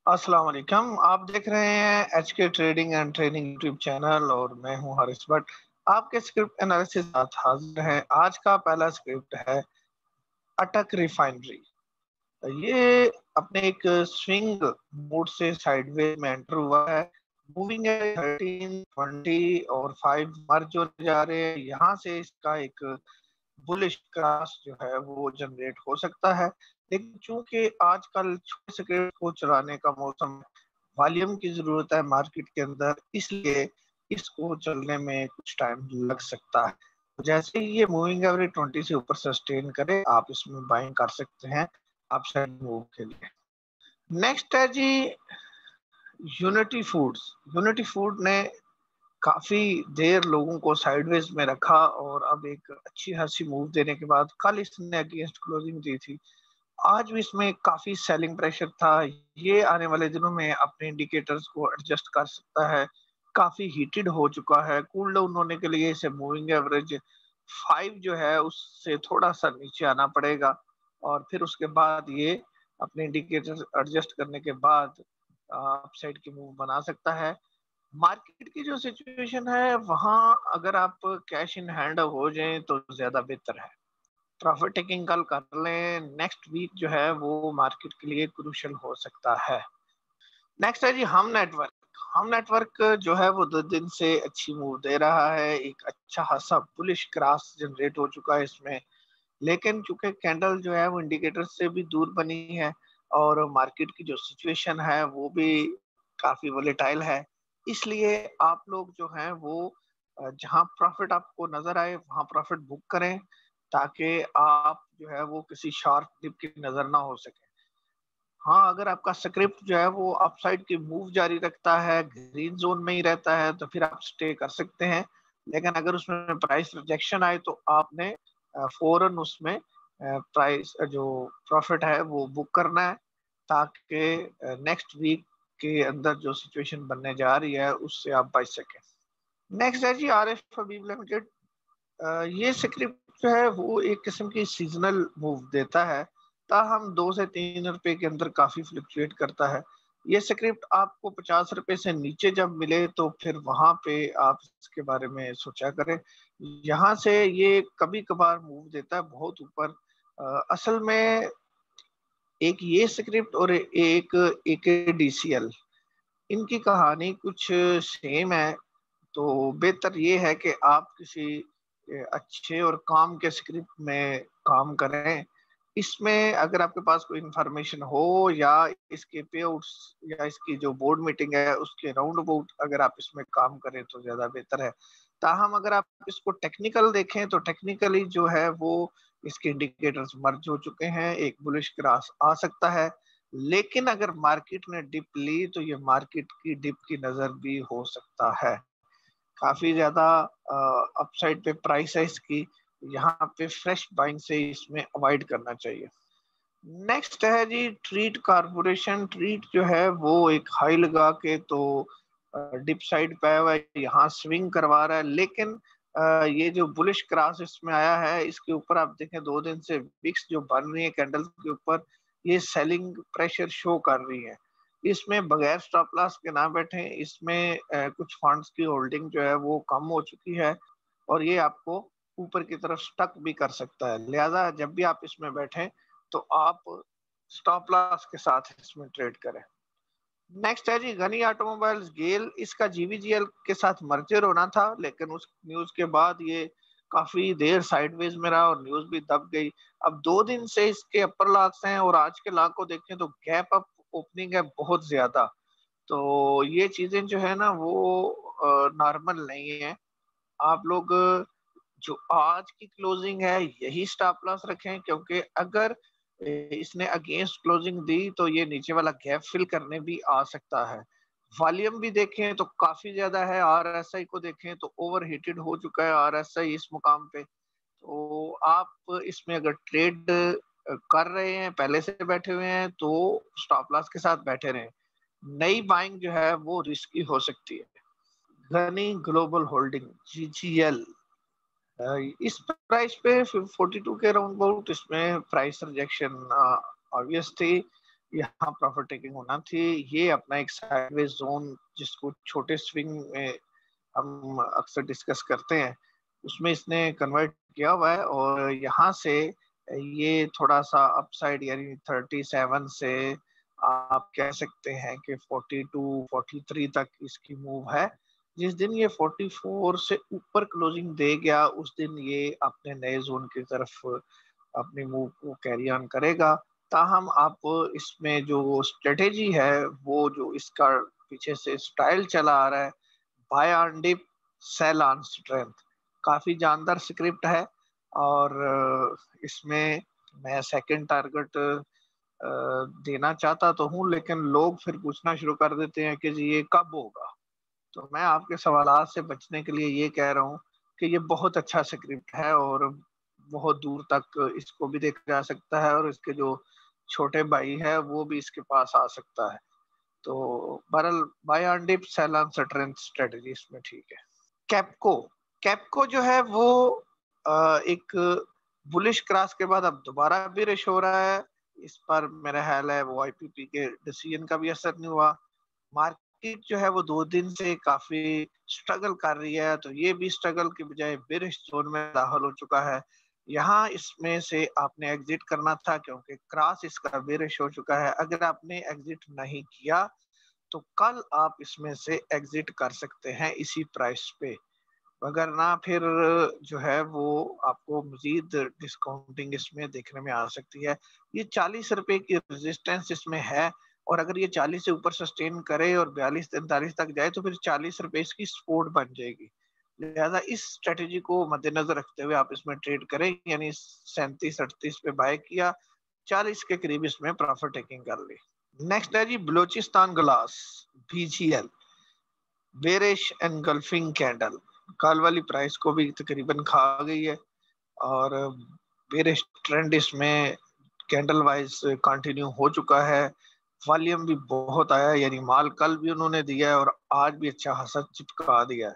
अस्सलाम वालेकुम। आप देख रहे हैं HK trading and training YouTube channel और मैं हूं हारिस भट्ट। आपके स्क्रिप्ट एनालिसिस के साथ हाजिर है। आज का पहला स्क्रिप्ट है अटक रिफाइनरी। ये अपने एक स्विंग मोड से साइडवेज में एंटर हुआ है। मूविंग है 13, 20 और 5 मर्ज होने जा रहे हैं। यहाँ से इसका एक बुलिश क्रॉस जो है वो जनरेट हो सकता है, लेकिन चूंकि आजकल छोटे स्क्रिप्ट को चलाने का मौसम, वॉल्यूम की जरूरत है मार्केट के अंदर, इसलिए इसको चलने में कुछ टाइम लग सकता है। जैसे ही ये मूविंग एवरेज 20 से ऊपर सस्टेन करे, आप इसमें बाइंग कर सकते हैं अपसाइड मूव के लिए। नेक्स्ट है जी यूनिटी फूड्स। यूनिटी फूड ने काफी देर लोगों को साइडवेज में रखा और अब एक अच्छी खासी मूव देने के बाद कल इसने अगेंस्ट क्लोजिंग दी थी। आज भी इसमें काफी सेलिंग प्रेशर था। ये आने वाले दिनों में अपने इंडिकेटर्स को एडजस्ट कर सकता है। काफी हीटेड हो चुका है। कूल डाउन होने के लिए इसे मूविंग एवरेज 5 जो है उससे थोड़ा सा नीचे आना पड़ेगा और फिर उसके बाद ये अपने इंडिकेटर एडजस्ट करने के बाद अपसाइड की मूव बना सकता है। मार्केट की जो सिचुएशन है वहां अगर आप कैश इन हैंड हो जाएं तो ज्यादा बेहतर है। प्रॉफिट टेकिंग कल कर लें। नेक्स्ट वीक जो है वो मार्केट के लिए क्रूशियल हो सकता है। नेक्स्ट है जी हम नेटवर्क जो है वो 2 दिन से अच्छी मूव दे रहा है। एक अच्छा खासा बुलिश क्रॉस जनरेट हो चुका है इसमें, लेकिन चूंकि कैंडल जो है वो इंडिकेटर से भी दूर बनी है और मार्केट की जो सिचुएशन है वो भी काफी वोलेटाइल है, इसलिए आप लोग जो हैं वो जहां प्रॉफिट आपको नजर आए वहां प्रॉफिट बुक करें, ताकि आप जो है वो किसी शार्प डिप की नजर ना हो सके। हाँ, अगर आपका स्क्रिप्ट जो है वो अपसाइड की मूव जारी रखता है, ग्रीन जोन में ही रहता है, तो फिर आप स्टे कर सकते हैं। लेकिन अगर उसमें प्राइस रिजेक्शन आए तो आपने फौरन उसमें प्राइस जो प्रॉफिट है वो बुक करना है, ताकि नेक्स्ट वीक के अंदर जो सिचुएशन बनने जा रही है उससे आप बच सकें। नेक्स्ट है जी आरएफ हबीब लिमिटेड। ये स्क्रिप्ट जो है वो एक किस्म की सीजनल मूव देता है, ताहम 2 से 3 रुपए के अंदर काफी फ्लक्चुएट करता है। ये स्क्रिप्ट आपको 50 रुपए से नीचे जब मिले तो फिर वहां पे आप इसके बारे में सोचा करें। यहाँ से ये कभी कभार मूव देता है बहुत ऊपर। असल में एक ये स्क्रिप्ट और एक AKDCL, इनकी कहानी कुछ सेम है। तो बेहतर ये है कि आप किसी अच्छे और काम के स्क्रिप्ट में काम करें। इसमें अगर आपके पास कोई इंफॉर्मेशन हो या इसके पे आउट्स या इसकी जो बोर्ड मीटिंग है उसके राउंड अबाउट अगर आप इसमें काम करें तो ज्यादा बेहतर है। ताहम अगर आप इसको टेक्निकल देखें तो टेक्निकली जो है वो इसके इंडिकेटर्स मर्ज हो चुके हैं, एक बुलिश क्रॉस आ सकता है। लेकिन अगर मार्केट ने डिप ली तो ये मार्केट की डिप की नजर भी हो सकता है। काफी ज्यादा अपसाइड पे प्राइस है इसकी, यहाँ पे फ्रेश बाइंग से इसमें अवॉइड करना चाहिए। नेक्स्ट है जी ट्रीट कारपोरेशन। ट्रीट जो है वो एक हाई लगा के तो डिप साइड पे आया हुआ है, यहाँ स्विंग करवा रहा है, लेकिन ये जो बुलिश क्रॉस इसमें आया है इसके ऊपर आप देखें 2 दिन से विक्स जो बन रही है कैंडल के ऊपर, ये सेलिंग प्रेशर शो कर रही है। इसमें बगैर स्टॉप लॉस के ना बैठे। इसमें कुछ फंड्स की होल्डिंग जो है वो कम हो चुकी है और ये आपको ऊपर की तरफ स्टक भी कर सकता है। लिहाजा जब भी आप इसमें बैठे तो आप स्टॉप लॉस के साथ इसमें ट्रेड करें। नेक्स्ट है जी गनी ऑटोमोबाइल्स गेल। इसका जीवीजीएल के साथ मर्जर होना था, लेकिन उस न्यूज के बाद ये काफी देर साइडवेज में रहा और न्यूज भी दब गई। अब 2 दिन से इसके अपर लॉक्स हैं और आज के लॉक को देखें तो गैप अप ओपनिंग है बहुत ज्यादा। तो ये चीजें जो है ना वो नॉर्मल नहीं है। आप लोग जो आज की क्लोजिंग है यही स्टॉप लॉस रखें, क्योंकि अगर इसने अगेंस्ट क्लोजिंग दी तो ये नीचे वाला गैप फिल करने भी आ सकता है। वॉल्यूम भी देखें तो काफी ज्यादा है। आरएसआई को देखें तो ओवर हीटेड हो चुका है आरएसआई इस मुकाम पे। तो आप इसमें अगर ट्रेड कर रहे हैं, पहले से बैठे हुए हैं, तो स्टॉप लॉस के साथ बैठे रहें। नई बाइंग जो है वो रिस्की हो सकती है। गनी ग्लोबल होल्डिंग GGL, इस प्राइस पे 42 के राउंड अबाउट इसमें प्राइस रिजेक्शन ऑब्वियस थी। यहाँ प्रॉफिट टेकिंग होना थी। ये अपना एक साइडवेज जोन, जिसको छोटे स्विंग में हम अक्सर डिस्कस करते हैं, उसमें इसने कन्वर्ट किया हुआ है। और यहाँ से ये थोड़ा सा अपसाइड यानी 37 से आप कह सकते हैं कि 42 43 तक इसकी मूव है। जिस दिन ये 44 से ऊपर क्लोजिंग दे गया, उस दिन ये अपने नए जोन की तरफ अपनी मूव को कैरी ऑन करेगा। ताहम आप इसमें जो स्ट्रेटेजी है, वो जो इसका पीछे से स्टाइल चला आ रहा है, buy on dip sell on strength, काफी जानदार स्क्रिप्ट है। और इसमें मैं सेकंड टारगेट देना चाहता तो हूँ, लेकिन लोग फिर पूछना शुरू कर देते हैं कि जी ये कब होगा। तो मैं आपके सवालात से बचने के लिए ये कह रहा हूँ कि ये बहुत अच्छा स्क्रिप्ट है और बहुत दूर तक इसको भी देखा जा सकता है, और इसके जो छोटे भाई है वो भी इसके पास आ सकता है। तो बहरहाल buy on dip sell on strength strategy इसमें ठीक है। कैपको कैपको जो है वो एक बुलिश क्रॉस के बाद अब दोबारा बिरिश हो रहा है। इस पर मेरा ख्याल है वो आईपीपी के डिसीजन का भी असर नहीं हुआ। मार्केट जो है वो 2 दिन से काफी स्ट्रगल कर रही है, तो ये भी स्ट्रगल के बजाय बिरिश जोन में दाखिल हो चुका है। यहाँ इसमें से आपने एग्जिट करना था, क्योंकि क्रॉस इसका बिरिश हो चुका है। अगर आपने एग्जिट नहीं किया तो कल आप इसमें से एग्जिट कर सकते हैं इसी प्राइस पे, अगर ना फिर जो है वो आपको मजीद डिस्काउंटिंग इसमें देखने में आ सकती है। ये 40 रुपए की रेजिस्टेंस इसमें है, और अगर ये 40 से ऊपर सस्टेन करे और 42-43 तक जाए तो फिर 40 रुपए इसकी सपोर्ट बन जाएगी। लिहाजा इस स्ट्रेटेजी को मद्देनजर रखते हुए आप इसमें ट्रेड करें, यानी 37-38 पे बाय किया, 40 के करीब इसमें प्रॉफिट टेकिंग कर ली। नेक्स्ट है जी बलोचिस्तान ग्लास, बीजीएल, बेरिश एनगल्फिंग कैंडल, कल वाली प्राइस को भी तकरीबन खा गई है, और बेरिश ट्रेंड इसमें कैंडल वाइज कंटिन्यू हो चुका है। वॉल्यूम भी बहुत आया है, यानी माल कल भी उन्होंने दिया है और आज भी अच्छा खासा चिपका दिया है।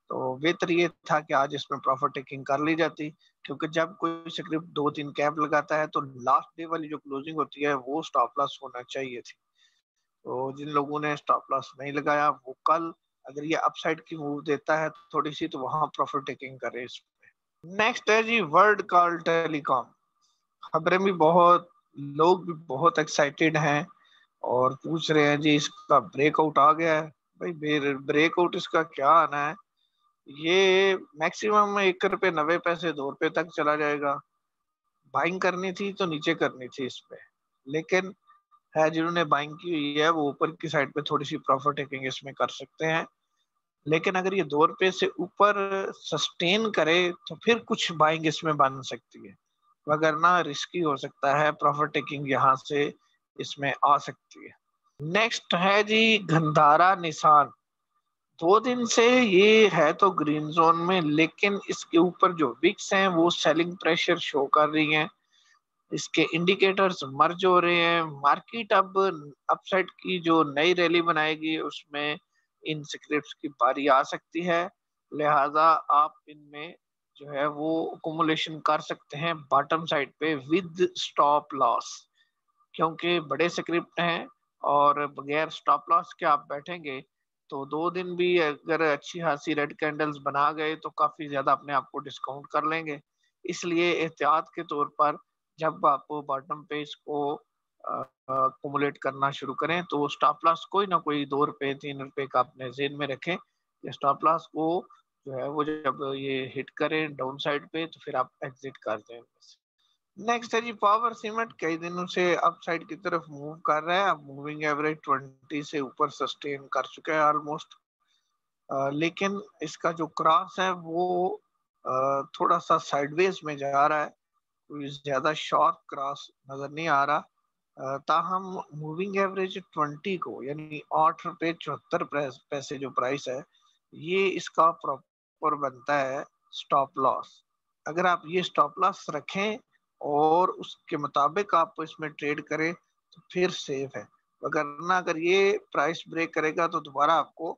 तो बेहतर ये था कि आज इसमें प्रॉफिट टेकिंग कर ली जाती, क्योंकि जब कोई स्क्रिप्ट 2-3 कैप लगाता है तो लास्ट डे वाली जो क्लोजिंग होती है वो स्टॉप लॉस होना चाहिए थी। तो जिन लोगों ने स्टॉप लॉस नहीं लगाया वो कल अगर ये अपसाइड की मूव देता है थोड़ी सी, तो वहां प्रॉफिट टेकिंग करे इसमें। नेक्स्ट है जी वर्ल्ड कॉल टेलीकॉम। खबरें भी बहुत, लोग भी बहुत एक्साइटेड हैं और पूछ रहे हैं जी इसका ब्रेकआउट आ गया है। भाई ब्रेकआउट इसका क्या आना है, ये मैक्सिमम 1 रुपए 90 पैसे 2 रुपए तक चला जाएगा। बाइंग करनी थी तो नीचे करनी थी इस पे, लेकिन है जिन्होंने बाइंग की हुई है वो ऊपर की साइड पे थोड़ी सी प्रॉफिट टेकिंग इसमें कर सकते हैं। लेकिन अगर ये 2 रुपए से ऊपर सस्टेन करे तो फिर कुछ बाइंग इसमें बन सकती है, वगरना रिस्की हो सकता है। प्रॉफिट टेकिंग यहाँ से इसमें आ सकती है। नेक्स्ट है जी गंधारा निशान। 2 दिन से ये है तो ग्रीन जोन में, लेकिन इसके ऊपर जो विक्स हैं वो सेलिंग प्रेशर शो कर रही हैं। इसके इंडिकेटर्स मर्ज हो रहे हैं। मार्केट अब अपसाइड की जो नई रैली बनाएगी उसमें इन स्क्रिप्ट्स की बारी आ सकती है। लिहाजा आप इनमें जो है वो अकोमोलेशन कर सकते हैं बॉटम साइड पे विद स्टॉप लॉस, क्योंकि बड़े स्क्रिप्ट हैं और बगैर स्टॉप लॉस के आप बैठेंगे तो 2 दिन भी अगर अच्छी खासी रेड कैंडल्स बना गए तो काफी ज्यादा अपने आप को डिस्काउंट कर लेंगे। इसलिए एहतियात के तौर पर जब आप बॉटम पे इसको अकोमोलेट करना शुरू करें तो स्टॉप लॉस कोई ना कोई 2 रुपए 3 रुपए का अपने जेन में रखें। स्टॉप लॉस को जो है वो जब ये हिट करें डाउन साइड पे तो फिर आप एग्जिट कर दें। नेक्स्ट है जी पावर सीमेंट, कई दिनों से अप साइड की तरफ मूव कर रहा है। अब मूविंग एवरेज 20 से ऊपर सस्टेन कर चुका है ऑलमोस्ट, लेकिन इसका जो क्रॉस है वो थोड़ा सा साइडवेज में जा रहा है, कोई ज्यादा शॉर्ट क्रॉस नजर नहीं आ रहा। ताहम मूविंग एवरेज 20 को यानी 8 रुपए 74 पैसे जो प्राइस है, ये इसका प्रॉपर बनता है स्टॉप लॉस। अगर आप ये स्टॉप लॉस रखें और उसके मुताबिक आप इसमें ट्रेड करें तो फिर सेफ है, वरना अगर ये प्राइस ब्रेक करेगा तो दोबारा आपको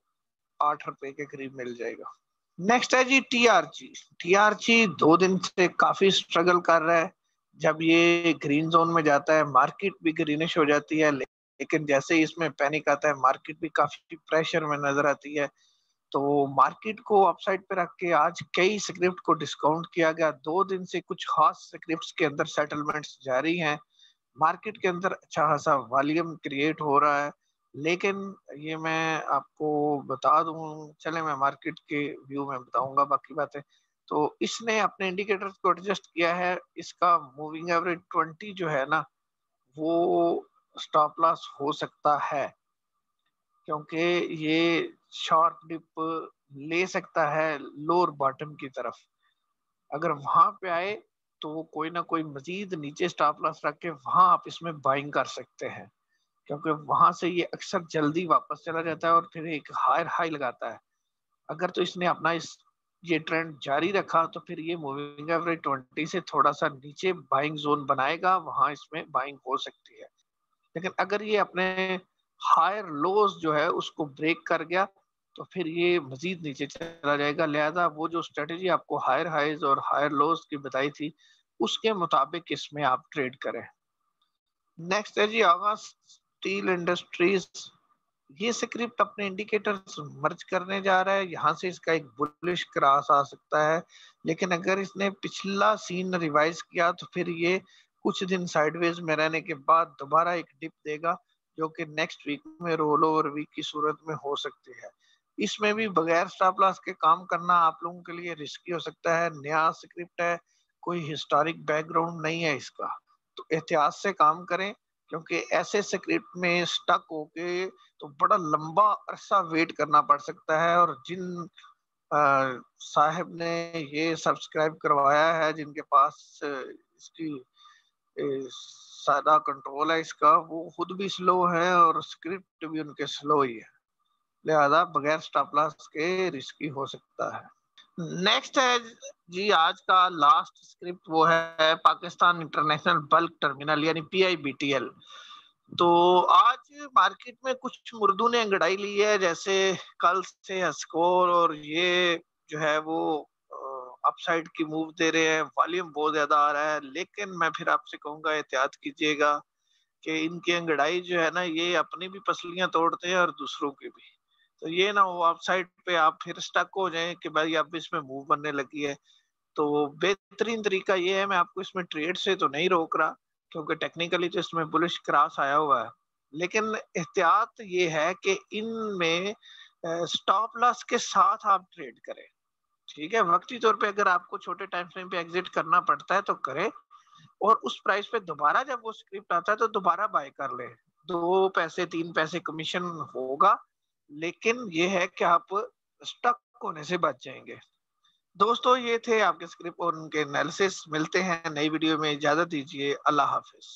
8 रुपए के करीब मिल जाएगा। नेक्स्ट है जी टीआरजी। टीआरजी 2 दिन से काफी स्ट्रगल कर रहा है। जब ये ग्रीन जोन में जाता है, मार्केट भी ग्रीनिश हो जाती है, लेकिन जैसे ही इसमें पैनिक आता है, मार्केट भी काफी प्रेशर में नजर आती है। तो मार्केट को अपसाइड पे रख के आज कई स्क्रिप्ट को डिस्काउंट किया गया। 2 दिन से कुछ खास स्क्रिप्ट्स के अंदर सेटलमेंट्स जारी हैं। मार्केट के अंदर अच्छा खासा वॉल्यूम क्रिएट हो रहा है, लेकिन ये मैं आपको बता दूं, चले मैं मार्केट के व्यू में बताऊंगा बाकी बातें। तो इसने अपने इंडिकेटर्स को एडजस्ट किया है। इसका मूविंग एवरेज 20 जो है ना, वो स्टॉप लॉस हो सकता है, क्योंकि ये शॉर्ट डिप ले सकता है लोअर बॉटम की तरफ। अगर वहां पे आए तो कोई ना कोई मजीद नीचे स्टॉप लॉस रख के वहां आप इसमें बाइंग कर सकते हैं, क्योंकि वहां से ये अक्सर जल्दी वापस चला जाता है और फिर एक हायर हाई लगाता है। अगर तो इसने अपना ये ट्रेंड जारी रखा तो फिर ये मूविंग एवरेज 20 से थोड़ा सा नीचे बाइंग जोन बनाएगा, वहां इसमें बाइंग हो सकती है। लेकिन अगर ये अपने हायर लोज जो है उसको ब्रेक कर गया तो फिर ये मजीद नीचे चला जाएगा। लिहाजा वो जो स्ट्रेटेजी आपको हायर हाइज और हायर लोज की बताई थी, उसके मुताबिक इसमें आप ट्रेड करें। नेक्स्ट है जी आगा स्टील इंडस्ट्रीज। ये स्क्रिप्ट अपने इंडिकेटर्स मर्ज करने जा रहा है, यहाँ से इसका एक बुलिश क्रॉस आ सकता है। लेकिन अगर इसने पिछला सीन रिवाइज किया तो फिर ये कुछ दिन साइडवेज में रहने के बाद दोबारा एक डिप देगा, जो कि नेक्स्ट वीक में रोल ओवर वीक की सूरत में हो सकती है। इसमें भी बगैर स्टॉप लॉस के काम करना आप लोगों के लिए रिस्की हो सकता है। नया स्क्रिप्ट है, कोई हिस्टोरिक बैकग्राउंड नहीं है इसका, तो एहतियात से काम करें, क्योंकि ऐसे स्क्रिप्ट में स्टक होके तो बड़ा लंबा अरसा वेट करना पड़ सकता है। और जिन साहब ने ये सब्सक्राइब करवाया है, जिनके पास इसकी सादा कंट्रोल है इसका, वो खुद भी स्लो है और स्क्रिप्ट भी उनके स्लो ही है। लिहाजा बगैर स्टॉप लॉस के रिस्की हो सकता है। नेक्स्ट है जी आज का लास्ट स्क्रिप्ट, वो है पाकिस्तान इंटरनेशनल बल्क टर्मिनल यानी PIBTL। तो आज मार्केट में कुछ मुर्दों ने अंगड़ाई ली है, जैसे कल से स्कोर और ये जो है वो अपसाइड की मूव दे रहे हैं, वॉल्यूम बहुत ज्यादा आ रहा है। लेकिन मैं फिर आपसे कहूंगा एहतियात कीजिएगा कि इनकी अंगड़ाई जो है ना, ये अपनी भी पसलियां तोड़ते हैं और दूसरों की भी। तो ये ना वो अपसाइड पे आप फिर स्टक हो जाएं कि भाई अब इसमें मूव बनने लगी है। तो बेहतरीन तरीका ये है, मैं आपको इसमें ट्रेड से तो नहीं रोक रहा, क्योंकि टेक्निकली तो इसमें बुलिश क्रॉस आया हुआ है, लेकिन एहतियात ये है कि इनमें स्टॉप लॉस के साथ आप ट्रेड करें। ठीक है, वक्ती तौर पे अगर आपको छोटे टाइम फ्रेम पे एग्जिट करना पड़ता है तो करें, और उस प्राइस पे दोबारा जब वो स्क्रिप्ट आता है तो दोबारा बाय कर ले। 2 पैसे 3 पैसे कमीशन होगा, लेकिन ये है कि आप स्टक होने से बच जाएंगे। दोस्तों ये थे आपके स्क्रिप्ट और उनके एनालिसिस। मिलते हैं नई वीडियो में, इजाजत दीजिए, अल्लाह हाफिज।